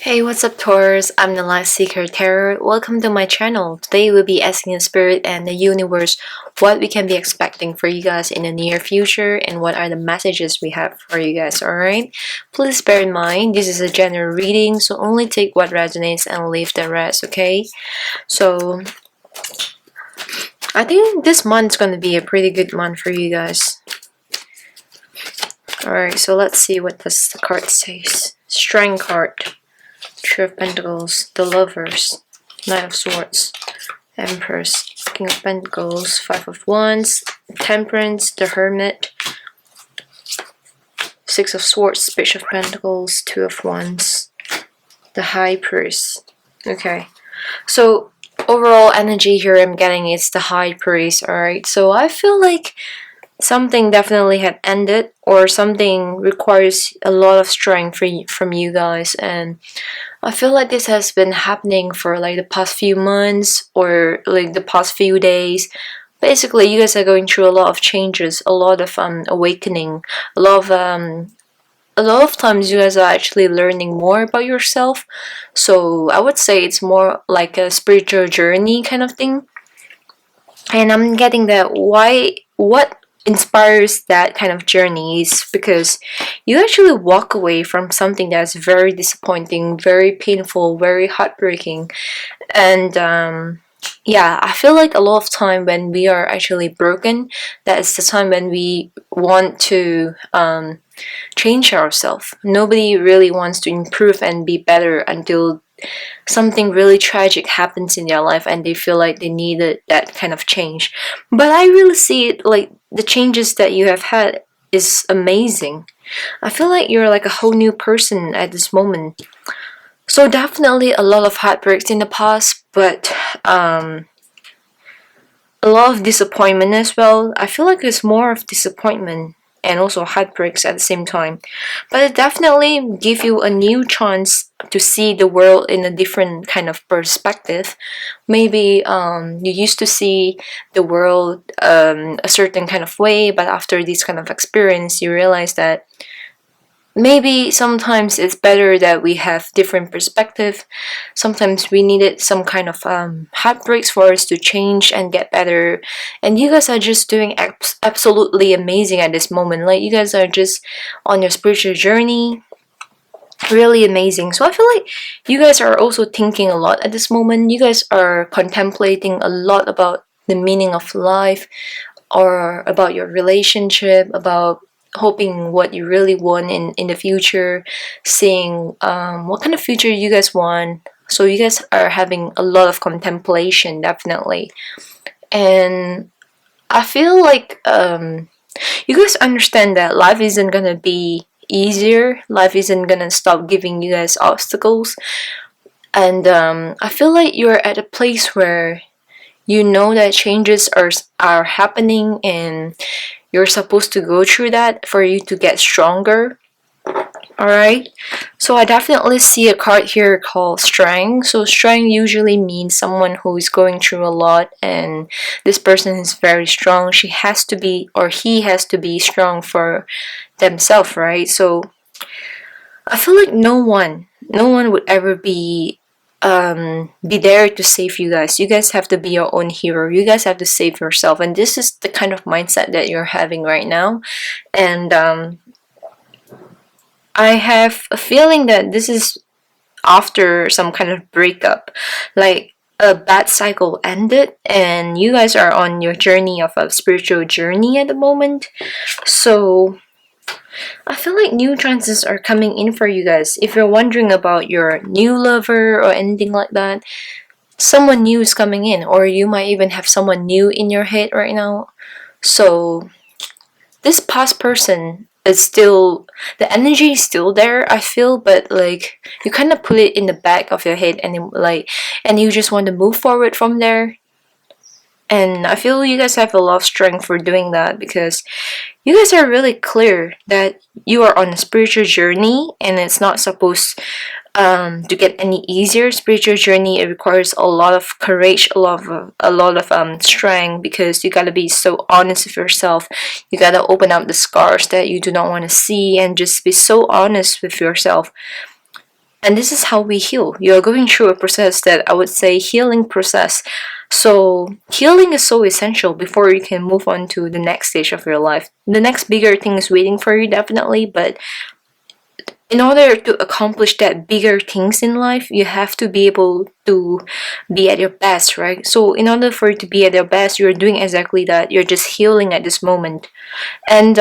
Hey, what's up, Taurus? I'm the Light Seeker Tarot. Welcome to my channel. Today we'll be asking the Spirit and the Universe what we can be expecting for you guys in the near future and what are the messages we have for you guys, alright? Please bear in mind, this is a general reading, so only take what resonates and leave the rest, okay? So, I think this month's gonna be a pretty good month for you guys. Alright, so let's see what this card says. Strength card. Three of Pentacles, the Lovers, Knight of Swords, Empress, King of Pentacles, Five of Wands, Temperance, the Hermit, Six of Swords, Page of Pentacles, Two of Wands, the High Priest. Okay, so overall energy here I'm getting is the High Priest, alright? So I feel like something definitely had ended, or something requires a lot of strength from you guys, and I feel like this has been happening for like the past few months or like the past few days. Basically, you guys are going through a lot of changes, a lot of awakening, a lot of times you guys are actually learning more about yourself. So I would say it's more like a spiritual journey kind of thing. And I'm getting that what inspires that kind of journey is because you actually walk away from something that's very disappointing, very painful, very heartbreaking. And yeah, I feel like a lot of time when we are actually broken, that is the time when we want to change ourselves. Nobody really wants to improve and be better until something really tragic happens in their life and they feel like they needed that kind of change. But I really see it like the changes that you have had is amazing. I feel like you're like a whole new person at this moment. So definitely a lot of heartbreaks in the past, but a lot of disappointment as well. I feel like it's more of disappointment and also heartbreaks at the same time. But it definitely give you a new chance to see the world in a different kind of perspective. Maybe you used to see the world a certain kind of way, but after this kind of experience, you realize that maybe sometimes it's better that we have different perspective. Sometimes we needed some kind of heartbreaks for us to change and get better. And you guys are just doing absolutely amazing at this moment. Like you guys are just on your spiritual journey, really amazing. So I feel like you guys are also thinking a lot at this moment. You guys are contemplating a lot about the meaning of life, or about your relationship, about hoping what you really want in the future, seeing what kind of future you guys want. So you guys are having a lot of contemplation, definitely. And I feel like you guys understand that life isn't gonna be easier. Life isn't gonna stop giving you guys obstacles. And I feel like you're at a place where you know that changes are happening, and you're supposed to go through that for you to get stronger. Alright, so I definitely see a card here called Strength. So strength usually means someone who is going through a lot, and this person is very strong. She has to be, or he has to be strong for themselves, right? So I feel like no one would ever be there to save you guys. You guys have to be your own hero. You guys have to save yourself, and this is the kind of mindset that you're having right now. And I have a feeling that this is after some kind of breakup, like a bad cycle ended, and you guys are on your journey of a spiritual journey at the moment. So I feel like new chances are coming in for you guys. If you're wondering about your new lover or anything like that, someone new is coming in, or you might even have someone new in your head right now. So this past person is still, the energy is still there, I feel, but like you kind of put it in the back of your head, and and you just want to move forward from there. And I feel you guys have a lot of strength for doing that, because you guys are really clear that you are on a spiritual journey, and it's not supposed to get any easier. Spiritual journey, it requires a lot of courage, a lot of strength, because you gotta be so honest with yourself. You gotta open up the scars that you do not want to see, and just be so honest with yourself. And this is how we heal. You're going through a process that I would say healing process. So healing is so essential before you can move on to the next stage of your life. The next bigger thing is waiting for you, definitely, but in order to accomplish that bigger things in life, you have to be able to be at your best, right? So in order for you to be at your best, you're doing exactly that. You're just healing at this moment. And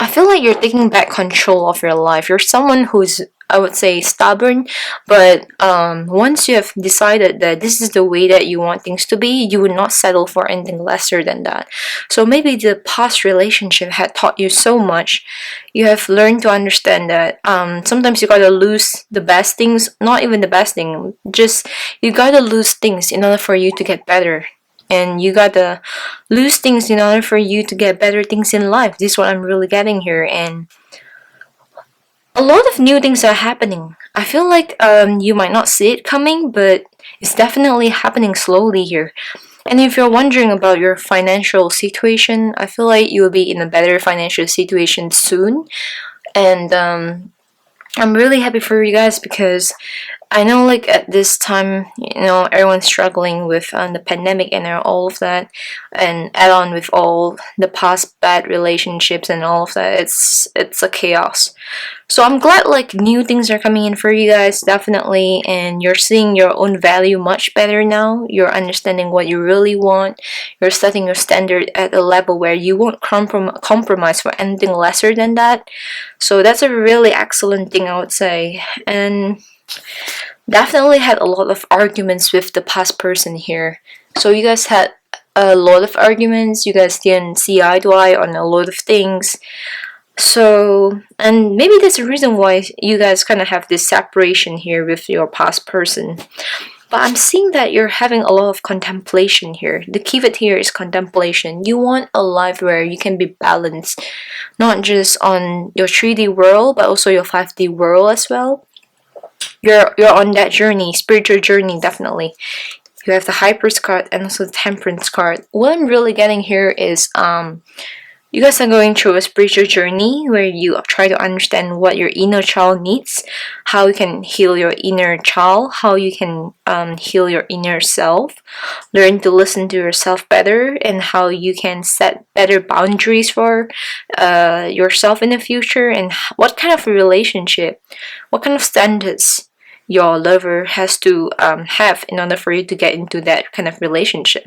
I feel like you're taking back control of your life. You're someone who's, I would say, stubborn, but once you have decided that this is the way that you want things to be, you would not settle for anything lesser than that. So maybe the past relationship had taught you so much. You have learned to understand that sometimes you gotta lose the best things, not even the best thing, just you gotta lose things in order for you to get better. And you gotta lose things in order for you to get better things in life. This is what I'm really getting here. And a lot of new things are happening. I feel like you might not see it coming, but it's definitely happening slowly here. And if you're wondering about your financial situation, I feel like you will be in a better financial situation soon. And I'm really happy for you guys because I know, like, at this time, everyone's struggling with the pandemic and all of that, and add on with all the past bad relationships and all of that. It's a chaos. So I'm glad like new things are coming in for you guys, definitely, and you're seeing your own value much better now. You're understanding what you really want. You're setting your standard at a level where you won't compromise for anything lesser than that. So that's a really excellent thing, I would say. And definitely had a lot of arguments with the past person here. So you guys had a lot of arguments. You guys didn't see eye to eye on a lot of things. So, and maybe that's the reason why you guys kind of have this separation here with your past person. But I'm seeing that you're having a lot of contemplation here. The keyword here is contemplation. You want a life where you can be balanced, not just on your 3D world, but also your 5D world as well. You're on that journey, spiritual journey, definitely. You have the Hypers card and also the Temperance card. What I'm really getting here is you guys are going through a spiritual journey where you try to understand what your inner child needs, how you can heal your inner child, how you can heal your inner self, learn to listen to yourself better, and how you can set better boundaries for yourself in the future, and what kind of a relationship, what kind of standards your lover has to have in order for you to get into that kind of relationship.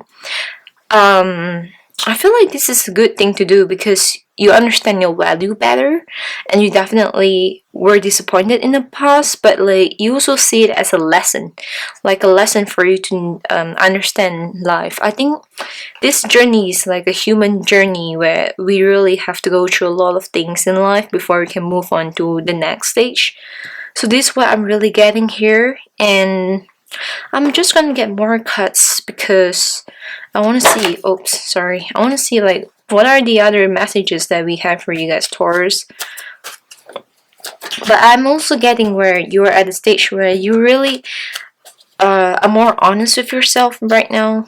I feel like this is a good thing to do because you understand your value better, and you definitely were disappointed in the past, but like you also see it as a lesson, like a lesson for you to understand life. I think this journey is like a human journey where we really have to go through a lot of things in life before we can move on to the next stage. So this is what I'm really getting here, and I'm just gonna get more cuts because I want to see. Oops, sorry. I want to see like what are the other messages that we have for you guys, Taurus. But I'm also getting where you're at a stage where you really are more honest with yourself right now.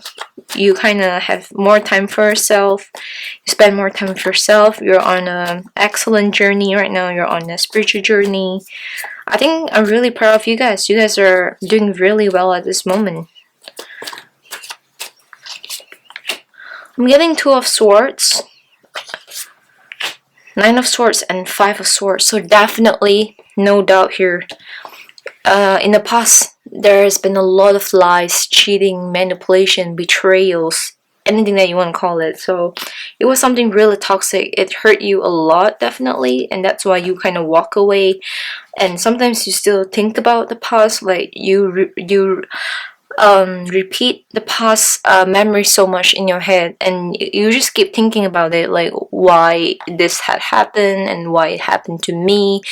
You kind of have more time for yourself. You spend more time with yourself. You're on an excellent journey right now. You're on a spiritual journey. I think I'm really proud of you guys. You guys are doing really well at this moment. I'm getting 2 of Swords, 9 of Swords, and 5 of Swords. So definitely, no doubt here. In the past, there has been a lot of lies, cheating, manipulation, betrayals, anything that you want to call it. So it was something really toxic. It hurt you a lot, definitely, and that's why you kind of walk away. And sometimes you still think about the past, like you repeat the past memory so much in your head, and you just keep thinking about it, like why this had happened and why it happened to me.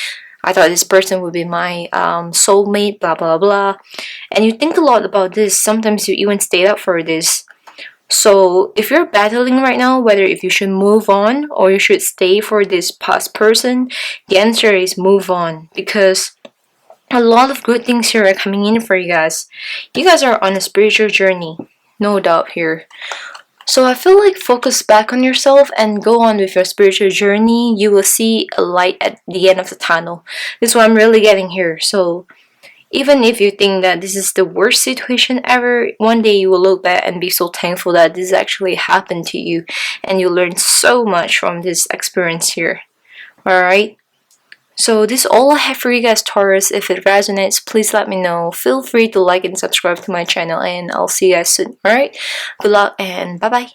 I thought this person would be my soulmate, blah blah blah, and you think a lot about this. Sometimes you even stay up for this. So if you're battling right now whether if you should move on or you should stay for this past person, the answer is move on, because a lot of good things here are coming in for you guys. You guys are on a spiritual journey, no doubt here. So I feel like focus back on yourself and go on with your spiritual journey. You will see a light at the end of the tunnel. This is what I'm really getting here. So even if you think that this is the worst situation ever, one day you will look back and be so thankful that this actually happened to you and you learned so much from this experience here. Alright? So this is all I have for you guys, Taurus. If it resonates, please let me know. Feel free to like and subscribe to my channel, and I'll see you guys soon. Alright? Good luck and bye bye.